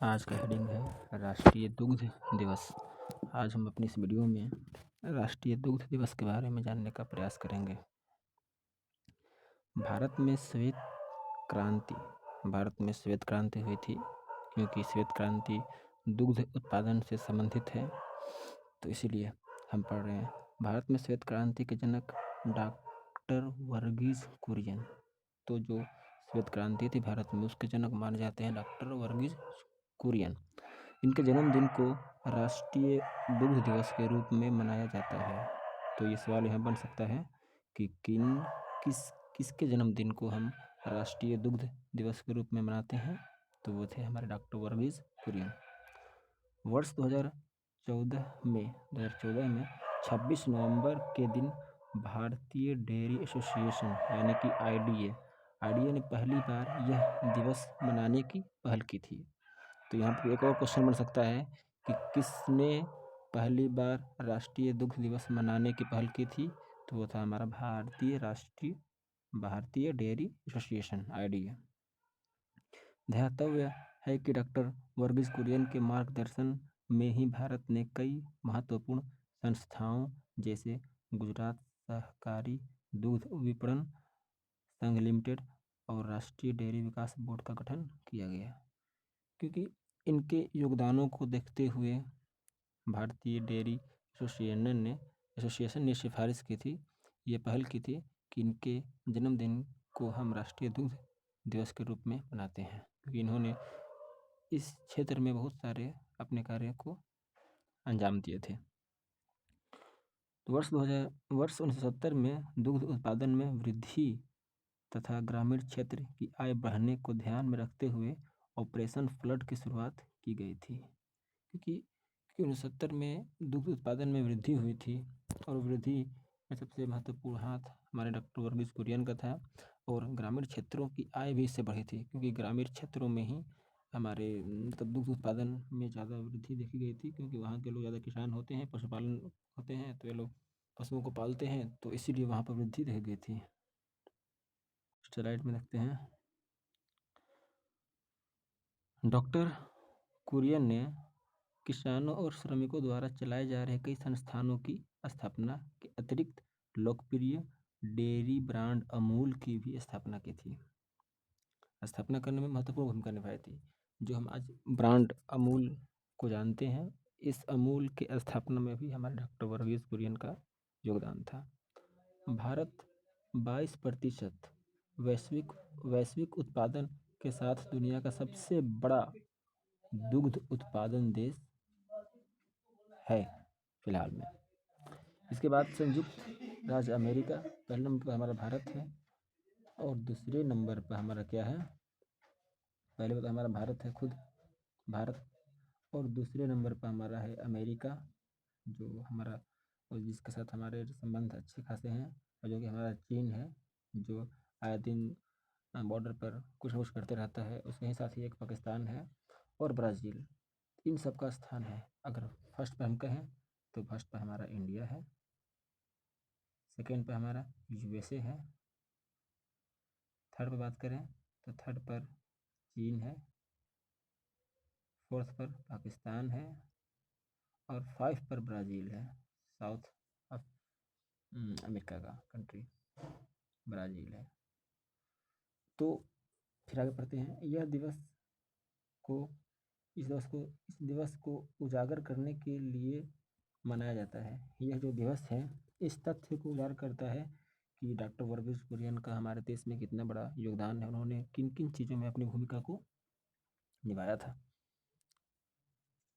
आज का हेडिंग है राष्ट्रीय दुग्ध दिवस। आज हम अपनी इस वीडियो में राष्ट्रीय दुग्ध दिवस के बारे में जानने का प्रयास करेंगे। भारत में श्वेत क्रांति हुई थी, क्योंकि श्वेत क्रांति दुग्ध उत्पादन से संबंधित है, तो इसीलिए हम पढ़ रहे हैं। भारत में श्वेत क्रांति के जनक डॉक्टर वर्गीज कुरियन। तो जो श्वेत क्रांति थी भारत में, उसके जनक माने जाते हैं डॉक्टर वर्गीज कुरियन। इनके जन्मदिन को राष्ट्रीय दुग्ध दिवस के रूप में मनाया जाता है। तो ये सवाल यहाँ बन सकता है कि किसके जन्मदिन को हम राष्ट्रीय दुग्ध दिवस के रूप में मनाते हैं। तो वो थे हमारे डॉक्टर वर्गीज कुरियन। वर्ष 2014 में 26 नवंबर के दिन भारतीय डेयरी एसोसिएशन यानी कि आईडीए ने पहली बार यह दिवस मनाने की पहल की थी। तो यहाँ पर एक और क्वेश्चन बन सकता है कि किसने पहली बार राष्ट्रीय दुग्ध दिवस मनाने की पहल की थी। तो वो था हमारा भारतीय डेयरी एसोसिएशन आईडीए। ध्यातव्य है कि डॉक्टर वर्गीज कुरियन के मार्गदर्शन में ही भारत ने कई महत्वपूर्ण संस्थाओं जैसे गुजरात सहकारी दूध विपणन संघ लिमिटेड और राष्ट्रीय डेयरी विकास बोर्ड का गठन किया गया। क्योंकि इनके योगदानों को देखते हुए भारतीय डेयरी एसोसिएशन ने सिफारिश की थी, ये पहल की थी कि इनके जन्मदिन को हम राष्ट्रीय दुग्ध दिवस के रूप में मनाते हैं, क्योंकि इन्होंने इस क्षेत्र में बहुत सारे अपने कार्य को अंजाम दिए थे। तो वर्ष 1970 में दुग्ध उत्पादन में वृद्धि तथा ग्रामीण क्षेत्र की आय बढ़ने को ध्यान में रखते हुए ऑपरेशन फ्लड की शुरुआत की गई थी। क्योंकि 1970 में दुग्ध उत्पादन में वृद्धि हुई थी, और वृद्धि में सबसे महत्वपूर्ण हाथ हमारे डॉक्टर वर्गीज कुरियन का था, और ग्रामीण क्षेत्रों की आय भी इससे बढ़ी थी, क्योंकि ग्रामीण क्षेत्रों में ही हमारे दुग्ध उत्पादन में ज़्यादा वृद्धि देखी गई थी, क्योंकि वहाँ के लोग ज़्यादा किसान होते हैं, पशुपालन होते हैं, तो ये लोग पशुओं को पालते हैं, तो इसीलिए वहाँ पर वृद्धि देखी गई थी। स्लाइड में देखते हैं। डॉक्टर कुरियन ने किसानों और श्रमिकों द्वारा चलाए जा रहे कई संस्थानों की स्थापना के अतिरिक्त लोकप्रिय डेयरी ब्रांड अमूल की भी स्थापना की थी। स्थापना करने में महत्वपूर्ण भूमिका निभाई थी। जो हम आज ब्रांड अमूल को जानते हैं, इस अमूल के स्थापना में भी हमारे डॉक्टर वर्गीज कुरियन का योगदान था। भारत 22% वैश्विक उत्पादन के साथ दुनिया का सबसे बड़ा दुग्ध उत्पादन देश है फिलहाल में। इसके बाद संयुक्त राज्य अमेरिका, पहले नंबर पर हमारा भारत है, और दूसरे नंबर पर हमारा क्या है, पहले तो हमारा भारत है, खुद भारत, और दूसरे नंबर पर हमारा है अमेरिका, जो हमारा और जिसके साथ हमारे संबंध अच्छे खासे हैं, और जो कि हमारा चीन है, जो आए दिन बॉर्डर पर कुछ न कुछ करते रहता है। उसके ही साथ ही एक पाकिस्तान है और ब्राज़ील, इन सब का स्थान है। अगर फर्स्ट पर हम कहें तो फर्स्ट पर हमारा इंडिया है, सेकेंड पर हमारा यूएसए है, थर्ड पर बात करें तो थर्ड पर चीन है, फोर्थ पर पाकिस्तान है, और 5 पर ब्राज़ील है। साउथ अमेरिका का कंट्री ब्राज़ील है। तो फिर आगे पढ़ते हैं। इस दिवस को उजागर करने के लिए मनाया जाता है। यह जो दिवस है, इस तथ्य को उजागर करता है कि डॉक्टर वर्गीज कुरियन का हमारे देश में कितना बड़ा योगदान है, उन्होंने किन किन चीज़ों में अपनी भूमिका को निभाया था।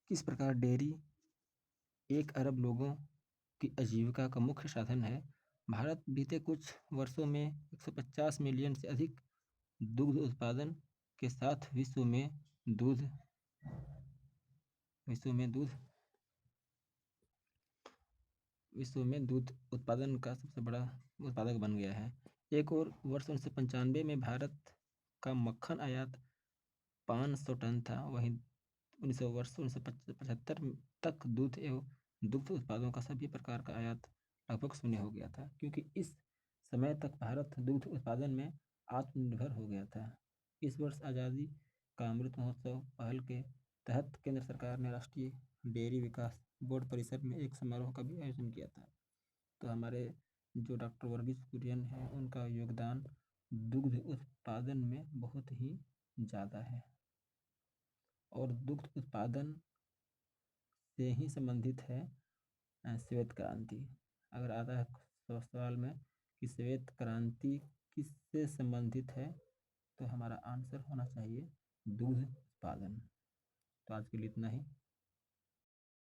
किस प्रकार डेयरी 1 अरब लोगों की आजीविका का मुख्य साधन है। भारत बीते कुछ वर्षों में 150 मिलियन से अधिक दुग्ध उत्पादन के साथ विश्व में दूध उत्पादन का सबसे बड़ा उत्पादक बन गया है। एक और वर्ष 1995 में भारत का मक्खन आयात 500 टन था। वहीं 1975 तक दूध एवं दुग्ध उत्पादों का सभी प्रकार का आयात लगभग शून्य हो गया था, क्योंकि इस समय तक भारत दुग्ध उत्पादन में आत्मनिर्भर हो गया था। इस वर्ष आज़ादी का अमृत महोत्सव पहल के तहत केंद्र सरकार ने राष्ट्रीय डेयरी विकास बोर्ड परिसर में एक समारोह का भी आयोजन किया था। तो हमारे जो डॉक्टर वर्गीस कुरियन है उनका योगदान दुग्ध उत्पादन में बहुत ही ज़्यादा है और दुग्ध उत्पादन से ही संबंधित है श्वेत क्रांति। अगर आता है सवाल में कि श्वेत क्रांति किससे संबंधित है, तो हमारा आंसर होना चाहिए दुग्ध उत्पादन। तो आज के लिए इतना ही।